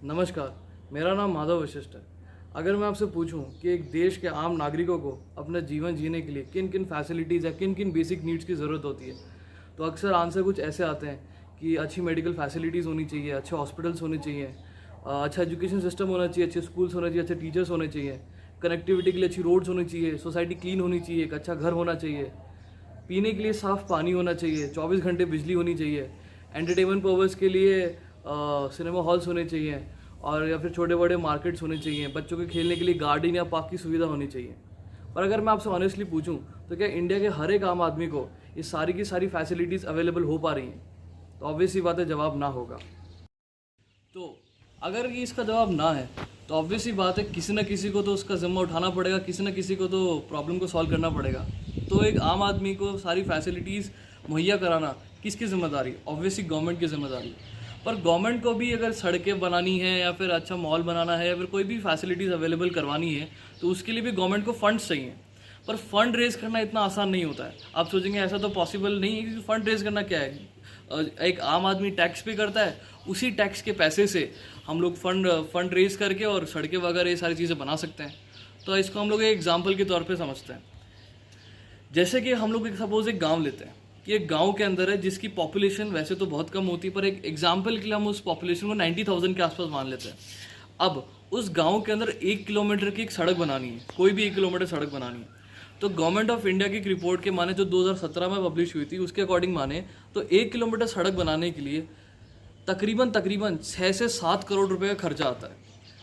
नमस्कार, मेरा नाम माधव वशिष्ठ है। अगर मैं आपसे पूछूं कि एक देश के आम नागरिकों को अपना जीवन जीने के लिए किन किन फैसिलिटीज़ या किन किन बेसिक नीड्स की ज़रूरत होती है, तो अक्सर आंसर कुछ ऐसे आते हैं कि अच्छी मेडिकल फैसिलिटीज़ होनी चाहिए, अच्छे हॉस्पिटल्स होने चाहिए, अच्छा एजुकेशन सिस्टम होना चाहिए, अच्छे स्कूल्स होने चाहिए, अच्छे टीचर्स होने चाहिए, कनेक्टिविटी के लिए अच्छी रोड्स होनी चाहिए, सोसाइटी क्लीन होनी चाहिए, एक अच्छा घर होना चाहिए, पीने के लिए साफ़ पानी होना चाहिए, 24 घंटे बिजली होनी चाहिए, एंटरटेनमेंट पर्पज़ के लिए सिनेमा हॉल्स होने चाहिए और या फिर छोटे बड़े मार्केट्स होने चाहिए, बच्चों के खेलने के लिए गार्डन या पार्क की सुविधा होनी चाहिए। पर अगर मैं आपसे ऑनेस्टली पूछूं तो क्या इंडिया के हर एक आम आदमी को ये सारी की सारी फैसिलिटीज़ अवेलेबल हो पा रही हैं? तो ऑब्वियस सी बात है, जवाब ना होगा। तो अगर ये इसका जवाब ना है तो ऑब्वियस सी बात है, किसी न किसी को तो उसका ज़िम्मा उठाना पड़ेगा, किसी न किसी को तो प्रॉब्लम को सॉल्व करना पड़ेगा। तो एक आम आदमी को सारी फैसिलिटीज़ मुहैया कराना किसकी जिम्मेदारी? ऑब्वियसली गवर्नमेंट की जिम्मेदारी है। पर गवर्नमेंट को भी अगर सड़कें बनानी है या फिर अच्छा मॉल बनाना है या फिर कोई भी फैसिलिटीज़ अवेलेबल करवानी है तो उसके लिए भी गवर्नमेंट को फंड्स चाहिए। पर फंड रेज करना इतना आसान नहीं होता है। आप सोचेंगे ऐसा तो पॉसिबल नहीं है, क्योंकि फंड रेज करना क्या है? एक आम आदमी टैक्स पे करता है, उसी टैक्स के पैसे से हम लोग फंड रेज करके और सड़कें वगैरह ये सारी चीज़ें बना सकते हैं। तो इसको हम लोग एक एग्जाम्पल के तौर पे समझते हैं। जैसे कि हम लोग सपोज एक गांव लेते हैं कि एक गांव के अंदर है जिसकी पॉपुलेशन वैसे तो बहुत कम होती है, पर एक एग्जाम्पल के लिए हम उस पॉपुलेशन को 90,000 के आसपास मान लेते हैं। अब उस गांव के अंदर 1 किलोमीटर की एक सड़क बनानी है, कोई भी 1 किलोमीटर सड़क बनानी है। तो गवर्नमेंट ऑफ इंडिया की एक रिपोर्ट के माने जो 2017 में पब्लिश हुई थी, उसके अकॉर्डिंग माने तो 1 किलोमीटर सड़क बनाने के लिए तकरीबन 6 से 7 करोड़ रुपए का खर्चा आता है।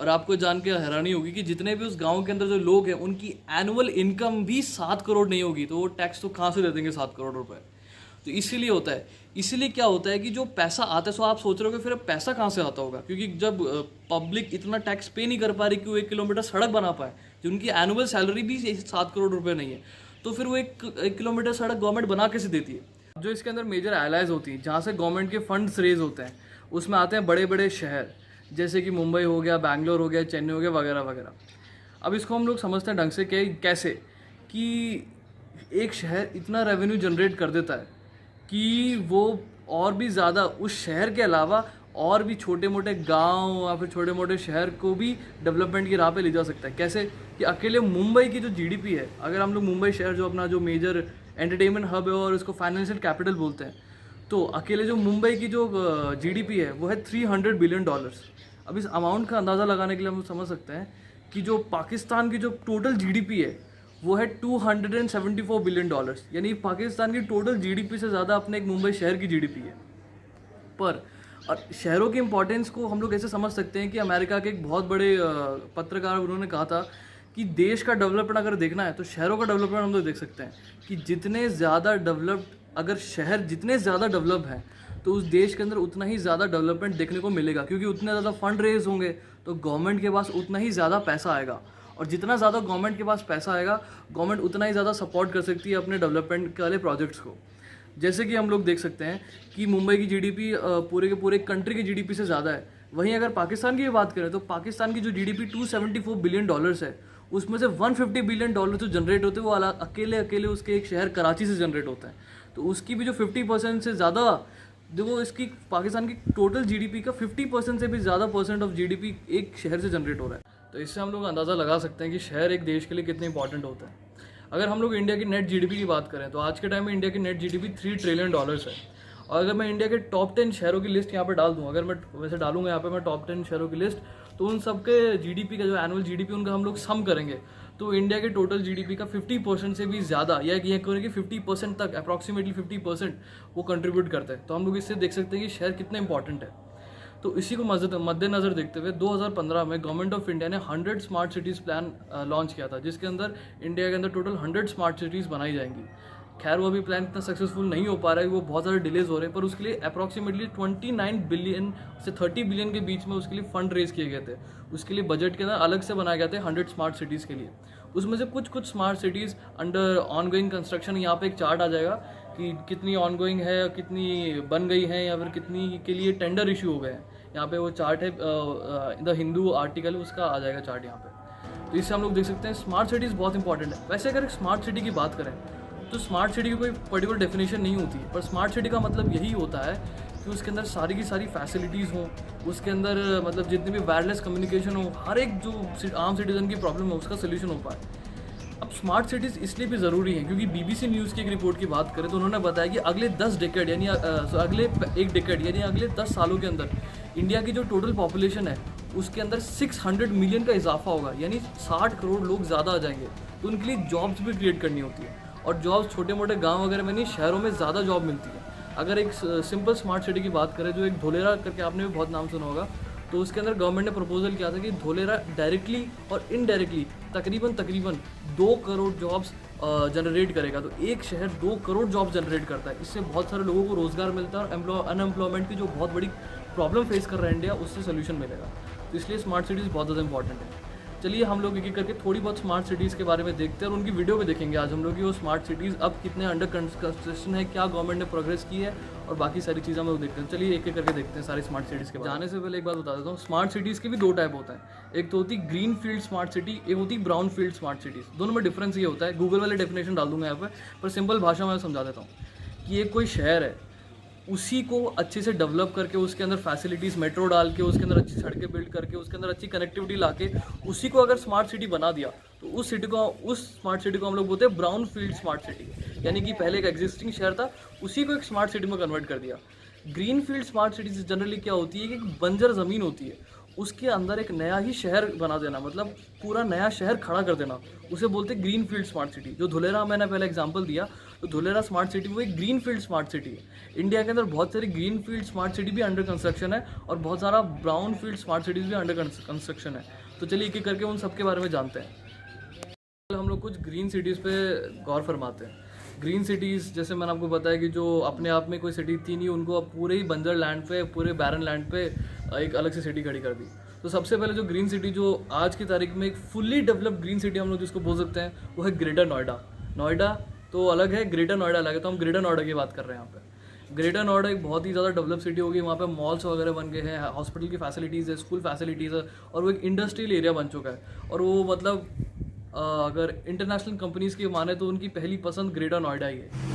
और आपको जान के हैरानी होगी कि जितने भी उस गांव के अंदर जो लोग हैं उनकी एनुअल इनकम भी 7 करोड़ नहीं होगी, तो वो टैक्स तो कहाँ से दे देंगे 7 करोड़ रुपए? तो इसीलिए होता है। इसीलिए क्या होता है कि जो पैसा आता है, सो आप सोच रहे हो कि फिर पैसा कहाँ से आता होगा, क्योंकि जब पब्लिक इतना टैक्स पे नहीं कर पा रही कि वो 1 किलोमीटर सड़क बना पाए, जिनकी एनुअल सैलरी भी 7 करोड़ रुपए नहीं है, तो फिर वो एक किलोमीटर सड़क गवर्नमेंट बना कैसे देती है? जो इसके अंदर मेजर एलाइज होती हैं, जहाँ से गवर्नमेंट के फंड्स रेज होते हैं, उसमें आते हैं बड़े बड़े शहर, जैसे कि मुंबई हो गया, बैंगलोर हो गया, चेन्नई हो गया, वगैरह वगैरह। अब इसको हम लोग समझते हैं ढंग से कैसे कि एक शहर इतना रेवेन्यू जनरेट कर देता है कि वो और भी ज़्यादा उस शहर के अलावा और भी छोटे मोटे गांव या फिर छोटे मोटे शहर को भी डेवलपमेंट की राह पे ले जा सकता है। कैसे कि अकेले मुंबई की जो जीडीपी है, अगर हम लोग मुंबई शहर जो अपना जो मेजर एंटरटेनमेंट हब है और इसको फाइनेंशियल कैपिटल बोलते हैं, तो अकेले जो मुंबई की जो जीडीपी है वो है $300 बिलियन। अब इस अमाउंट का अंदाज़ा लगाने के लिए हम समझ सकते हैं कि जो पाकिस्तान की जो टोटल जीडीपी है वो है $274 बिलियन, यानी पाकिस्तान की टोटल जीडीपी से ज़्यादा अपने एक मुंबई शहर की जीडीपी है। पर और शहरों की इंपॉर्टेंस को हम लोग ऐसे समझ सकते हैं कि अमेरिका के एक बहुत बड़े पत्रकार, उन्होंने कहा था कि देश का डेवलपमेंट अगर देखना है तो शहरों का डेवलपमेंट हम लोग देख सकते हैं कि जितने ज़्यादा डेवलप्ड, अगर शहर जितने ज़्यादा डेवलप हैं तो उस देश के अंदर उतना ही ज़्यादा डेवलपमेंट देखने को मिलेगा, क्योंकि उतने ज़्यादा फंड रेज होंगे तो गवर्नमेंट के पास उतना ही ज़्यादा पैसा आएगा, और जितना ज़्यादा गवर्नमेंट के पास पैसा आएगा गवर्नमेंट उतना ही ज़्यादा सपोर्ट कर सकती है अपने डेवलपमेंट वाले प्रोजेक्ट्स को। जैसे कि हम लोग देख सकते हैं कि मुंबई की जीडीपी पूरे के पूरे कंट्री की जीडीपी से ज़्यादा है। वहीं अगर पाकिस्तान की भी बात करें तो पाकिस्तान की जो जीडीपी $274 बिलियन है, उसमें से $150 बिलियन जो जनरेट होते हैं वो अकेले उसके एक शहर कराची से जनरेट होता है। तो उसकी भी जो 50% से ज़्यादा, देखो इसकी पाकिस्तान की टोटल जीडीपी का 50% से भी ज़्यादा परसेंट ऑफ जीडीपी एक शहर से जनरेट हो रहा है। तो इससे हम लोग अंदाज़ा लगा सकते हैं कि शहर एक देश के लिए कितने इंपॉर्टेंट होते हैं। अगर हम लोग इंडिया की नेट जीडीपी की बात करें तो आज के टाइम में इंडिया की नेट जीडीपी $3 ट्रिलियन है। और अगर मैं इंडिया के टॉप 10 शहरों की लिस्ट यहाँ पे डाल दूँ, अगर मैं वैसे डालूंगा यहाँ पे मैं टॉप 10 शहरों की लिस्ट, तो उन सबके जीडीपी का जो एनुअल जीडीपी उनका हम लोग सम करेंगे तो इंडिया के टोटल जीडीपी का 50% से भी ज़्यादा, या ये करें कि 50% तक, अप्रॉक्सीमेटली 50% वो कंट्रीब्यूट करते हैं। तो हम लोग इससे देख सकते हैं कि शहर कितने इंपॉर्टेंट है। तो इसी को मद्देनज़र देखते हुए 2015 में गवर्नमेंट ऑफ इंडिया ने 100 स्मार्ट सिटीज़ प्लान लॉन्च किया था, जिसके अंदर इंडिया के अंदर टोटल 100 स्मार्ट सिटीज़ बनाई जाएंगी। खैर वो अभी प्लान इतना सक्सेसफुल नहीं हो पा रहा है, वो बहुत ज़्यादा डिलेज हो रहे हैं, पर उसके लिए अप्रॉक्सीमेटली 29 बिलियन से 30 बिलियन के बीच में उसके लिए फंड रेज किए गए थे। उसके लिए बजट के अंदर अलग से बनाए गए थे 100 स्मार्ट सिटीज़ के लिए। उसमें से कुछ smart cities under ongoing construction, यहाँ पे एक चार्ट आ जाएगा कि कितनी ऑनगोइंग है, कितनी बन गई है, या फिर कितनी के लिए टेंडर इशू हो गए हैं। यहाँ पे वो चार्ट है, द हिंदू आर्टिकल, उसका आ जाएगा चार्ट यहाँ पे। तो इससे हम लोग देख सकते हैं स्मार्ट सिटीज़ बहुत इंपॉर्टेंट है। वैसे अगर स्मार्ट सिटी की बात करें तो स्मार्ट सिटी की कोई पर्टिकुलर डेफिनेशन नहीं होती है, पर स्मार्ट सिटी का मतलब यही होता है कि उसके अंदर सारी की सारी फैसिलिटीज़ हों, उसके अंदर मतलब जितनी भी वायरलेस कम्युनिकेशन हो, हर एक जो आम सिटीज़न की प्रॉब्लम है उसका सोल्यूशन हो पाए। अब स्मार्ट सिटीज़ इसलिए भी ज़रूरी हैं क्योंकि बीबीसी न्यूज़ की एक रिपोर्ट की बात करें तो उन्होंने बताया कि अगले 10 डेकेड यानी अगले एक डेकेड यानी अगले 10 सालों के अंदर इंडिया की जो टोटल पॉपुलेशन है उसके अंदर 600 मिलियन का इजाफा होगा, यानी 60 करोड़ लोग ज़्यादा आ जाएंगे। तो उनके लिए जॉब्स भी क्रिएट करनी होती है, और जॉब्स छोटे मोटे गाँव वगैरह में नहीं, शहरों में ज़्यादा जॉब मिलती है। अगर एक सिंपल स्मार्ट सिटी की बात करें, जो एक धोलेरा करके आपने भी बहुत नाम सुना होगा, तो उसके अंदर गवर्नमेंट ने प्रपोजल किया था कि धोलेरा डायरेक्टली और इनडायरेक्टली तकरीबन 2 करोड़ जॉब्स जनरेट करेगा। तो एक शहर 2 करोड़ जॉब जनरेट करता है, इससे बहुत सारे लोगों को रोज़गार मिलता है और अनएम्प्लॉयमेंट की जो बहुत बड़ी प्रॉब्लम फेस कर रहा है इंडिया, उससे सोल्यूशन मिलेगा। तो इसलिए स्मार्ट सिटीज़ बहुत ज़्यादा इंपॉर्टेंट है। चलिए हम लोग एक एक करके थोड़ी बहुत स्मार्ट सिटीज़ के बारे में देखते हैं और उनकी वीडियो में देखेंगे आज हम लोग कि वो स्मार्ट सिटीज़ अब कितने अंडर कंस्ट्रक्शन है, क्या गवर्नमेंट ने प्रोग्रेस की है और बाकी सारी चीज़ें हम लोग देखते हैं। चलिए एक एक करके देखते हैं सारी स्मार्ट सिटीज़ के बारे में। जाने से पहले एक बात बता देता हूँ, स्मार्ट सिटीज़ के भी 2 टाइप होता है। एक तो होती ग्रीन फील्ड स्मार्ट सिटी, एक होती ब्राउन फील्ड स्मार्ट सिटीज़। दोनों में डिफरेंस ये होता है, गूगल वाले डेफिनेशन डाल दूंगा यहाँ पर सिंपल भाषा में समझा देता हूँ कि एक कोई शहर है, उसी को अच्छे से डेवलप करके उसके अंदर फैसिलिटीज़ मेट्रो डाल के उसके अंदर अच्छी सड़कें बिल्ड करके उसके अंदर अच्छी कनेक्टिविटी लाके उसी को अगर स्मार्ट सिटी बना दिया तो उस स्मार्ट सिटी को हम लोग बोलते हैं ब्राउन फील्ड स्मार्ट सिटी। यानी कि पहले एक एग्जिस्टिंग शहर था, उसी को एक स्मार्ट सिटी में कन्वर्ट कर दिया। Green field smart cities generally क्या होती है कि एक बंजर ज़मीन होती है, उसके अंदर एक नया ही शहर बना देना, मतलब पूरा नया शहर खड़ा कर देना, उसे बोलते हैं ग्रीन फील्ड स्मार्ट सिटी। जो धुलेरा मैंने पहले एग्जांपल दिया, तो धुलेरा स्मार्ट सिटी वो एक ग्रीन फील्ड स्मार्ट सिटी है। इंडिया के अंदर बहुत सारी ग्रीन फील्ड स्मार्ट सिटी भी अंडर कंस्ट्रक्शन है और बहुत सारा ब्राउन फील्ड स्मार्ट सिटीज़ भी अंडर कंस्ट्रक्शन है। तो चलिए एक एक करके उन सब के बारे में जानते हैं। हम लोग कुछ ग्रीन सिटीज़ पे गौर फरमाते हैं। ग्रीन सिटीज़ जैसे मैंने आपको बताया कि जो अपने आप में कोई सिटी थी नहीं, उनको अब पूरे ही बंजर लैंड पे, पूरे बैरन लैंड पे एक अलग से सिटी खड़ी कर दी। तो सबसे पहले जो ग्रीन सिटी जो आज की तारीख में एक फुल्ली डेवलप्ड ग्रीन सिटी हम लोग जिसको बोल सकते हैं वो है ग्रेटर नोएडा। नोएडा तो अलग है, ग्रेटर नोएडा अलग है, तो हम ग्रेटर नोएडा की बात कर रहे हैं यहाँ पे। ग्रेटर नोएडा एक बहुत ही ज़्यादा डेवलप सिटी होगी, वहाँ पे मॉल्स वगैरह बन गए हैं, हॉस्पिटल की फैसिलिटीज़ है, स्कूल फैसिलिटीज़ है, और वो एक इंडस्ट्रियल एरिया बन चुका है। और वो मतलब अगर इंटरनेशनल कंपनीज़ की माने तो उनकी पहली पसंद ग्रेटर नोएडा ही है।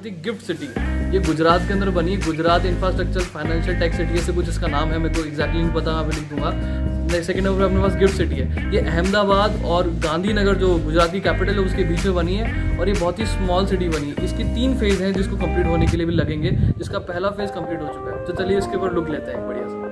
थी गिफ्ट सिटी। ये गुजरात के अंदर बनी, Gujarat infrastructure financial tech city ऐसे कुछ इसका नाम है, मेरे को एग्जैक्टली नहीं पता, मैं लिख दूंगा। सेकंड नंबर अपने पास गिफ्ट सिटी है। ये अहमदाबाद और गांधीनगर जो गुजरात की कैपिटल है उसके बीच में बनी है और ये बहुत ही स्मॉल सिटी बनी है। इसकी 3 फेज़ हैं जिसको कंप्लीट होने के लिए भी लगेंगे, जिसका पहला फेज़ कंप्लीट हो चुका है। तो चलिए इसके ऊपर लुक लेते हैं बढ़िया से।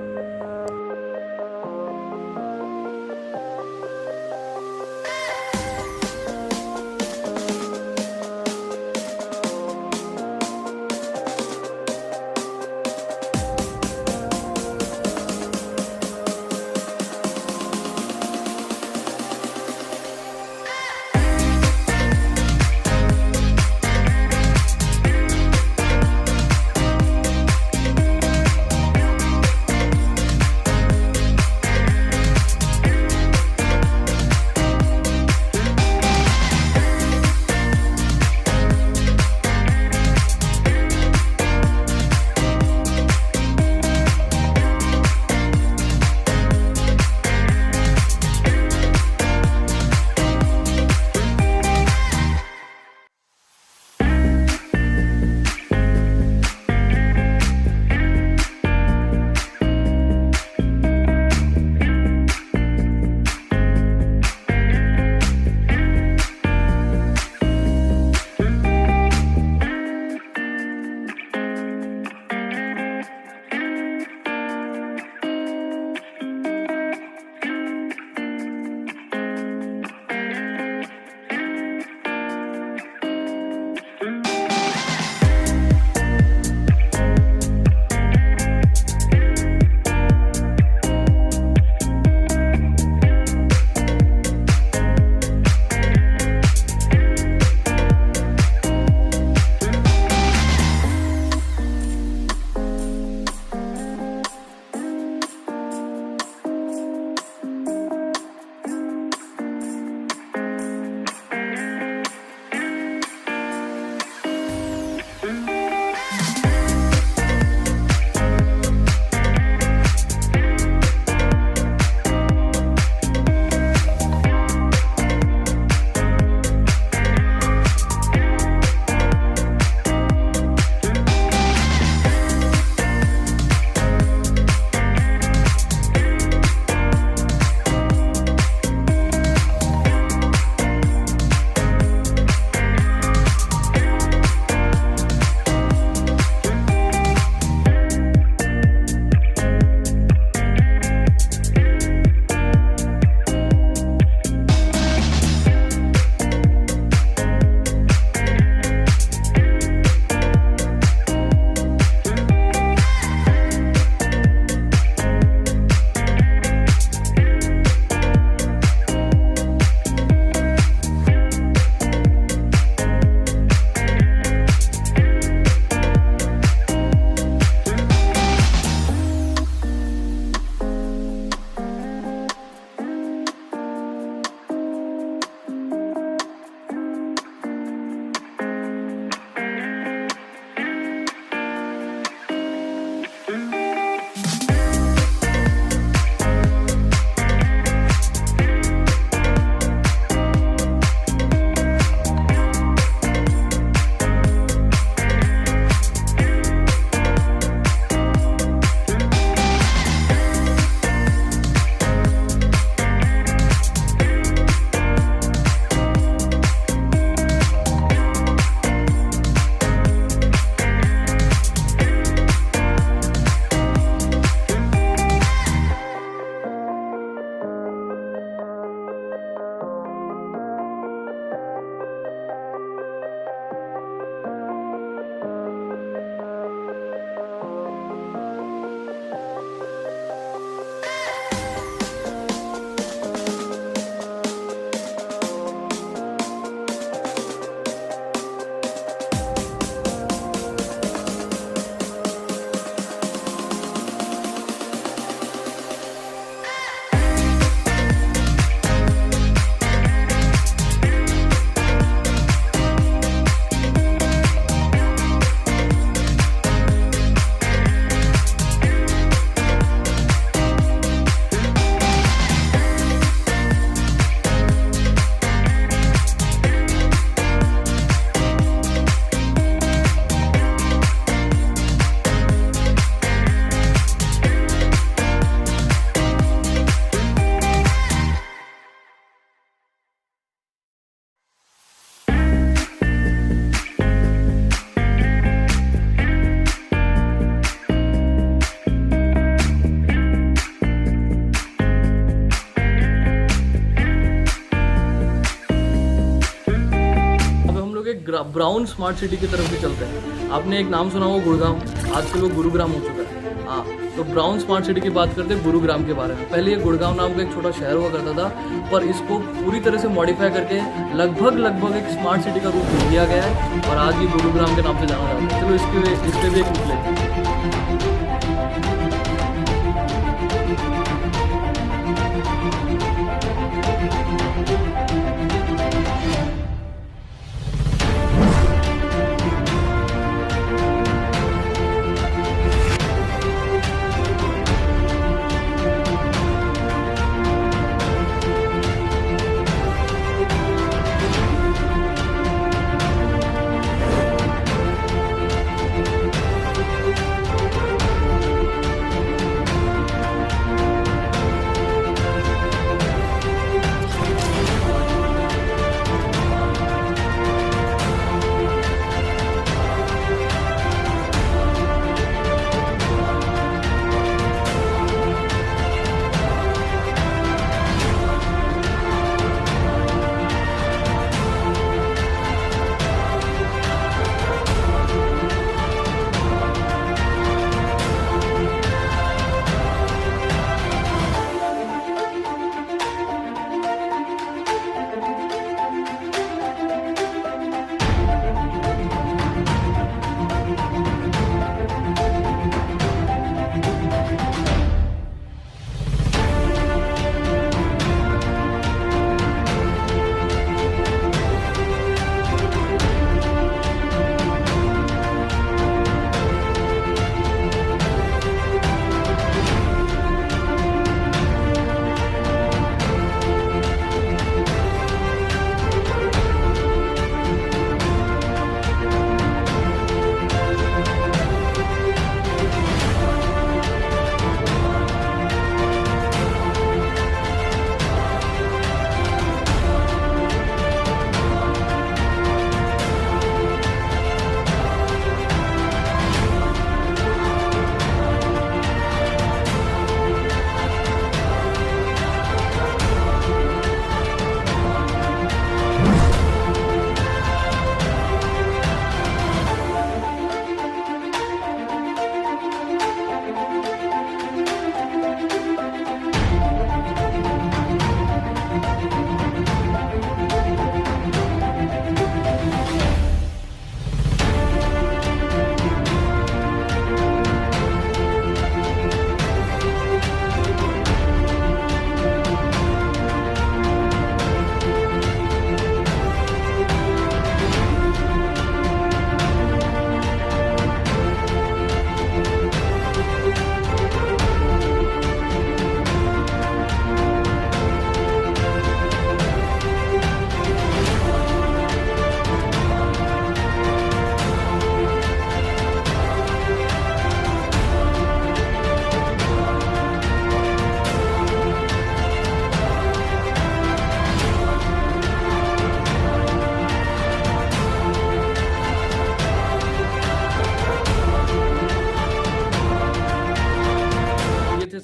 ब्राउन स्मार्ट सिटी की तरफ भी चलते हैं। आपने एक नाम सुना होगा गुड़गांव, आजकल वो गुरुग्राम हो चुका है। हाँ, तो ब्राउन स्मार्ट सिटी की बात करते हैं गुरुग्राम के बारे में। पहले ये गुड़गांव नाम का एक छोटा शहर हुआ करता था, पर इसको पूरी तरह से मॉडिफाई करके लगभग एक स्मार्ट सिटी का रूप दिया गया है और आज ये गुरुग्राम के नाम से जाना जाता है। चलो इस पर भी एक रूप लेते हैं।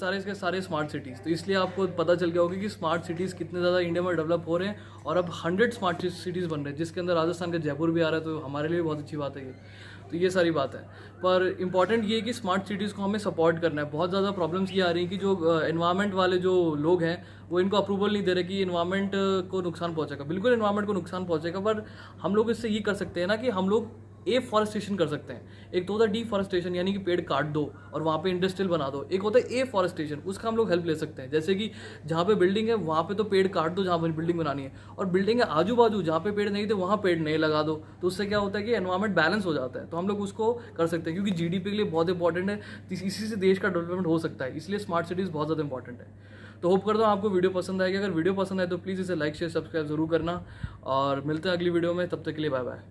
सारे इसके सारे स्मार्ट सिटीज़। तो इसलिए आपको पता चल गया होगा कि स्मार्ट सिटीज़ कितने ज़्यादा इंडिया में डेवलप हो रहे हैं और अब 100 स्मार्ट सिटीज़ बन रहे हैं, जिसके अंदर राजस्थान का जयपुर भी आ रहा है। तो हमारे लिए बहुत अच्छी बात है ये। तो ये सारी बात है, पर इंपॉर्टेंट ये है कि स्मार्ट सिटीज़ को हमें सपोर्ट करना है। बहुत ज़्यादा प्रॉब्लम्स ये आ रही हैं कि जो एनवायरनमेंट वाले जो लोग हैं वो इनको अप्रूवल नहीं दे रहे कि इन्वायरमेंट को नुकसान पहुंचेगा। बिल्कुल इन्वायरमेंट को नुकसान पहुंचेगा, पर हम लोग इससे ये कर सकते हैं ना कि हम लोग एफॉरेस्टेशन कर सकते हैं। एक तो होता है डीफॉरेस्टेशन, यानी कि पेड़ काट दो और वहाँ पे इंडस्ट्रियल बना दो। एक होता है एफॉरेस्टेशन, उसका हम लोग हेल्प ले सकते हैं। जैसे कि जहाँ पे बिल्डिंग है वहाँ पे तो पेड़ काट दो जहाँ पे बिल्डिंग बनानी है, और बिल्डिंग है आजू बाजू जहाँ पे पेड़ नहीं थे वहाँ पेड़ नहीं लगा दो। तो उससे क्या होता है कि एनवायरमेंट बैलेंस हो जाता है। तो हम लोग उसको कर सकते हैं, क्योंकि जीडीपी के लिए बहुत इंपॉर्टेंट है। इसी से देश का डेवलपमेंट हो सकता है, इसलिए स्मार्ट सिटीज़ बहुत ज़्यादा इंपॉर्टेंट है। तो होप करता हूँ आपको वीडियो पसंद आएगी। अगर वीडियो पसंद आए तो प्लीज़ इसे लाइक शेयर सब्सक्राइब जरूर करना, और मिलते हैं अगली वीडियो में। तब तक के लिए बाय बाय।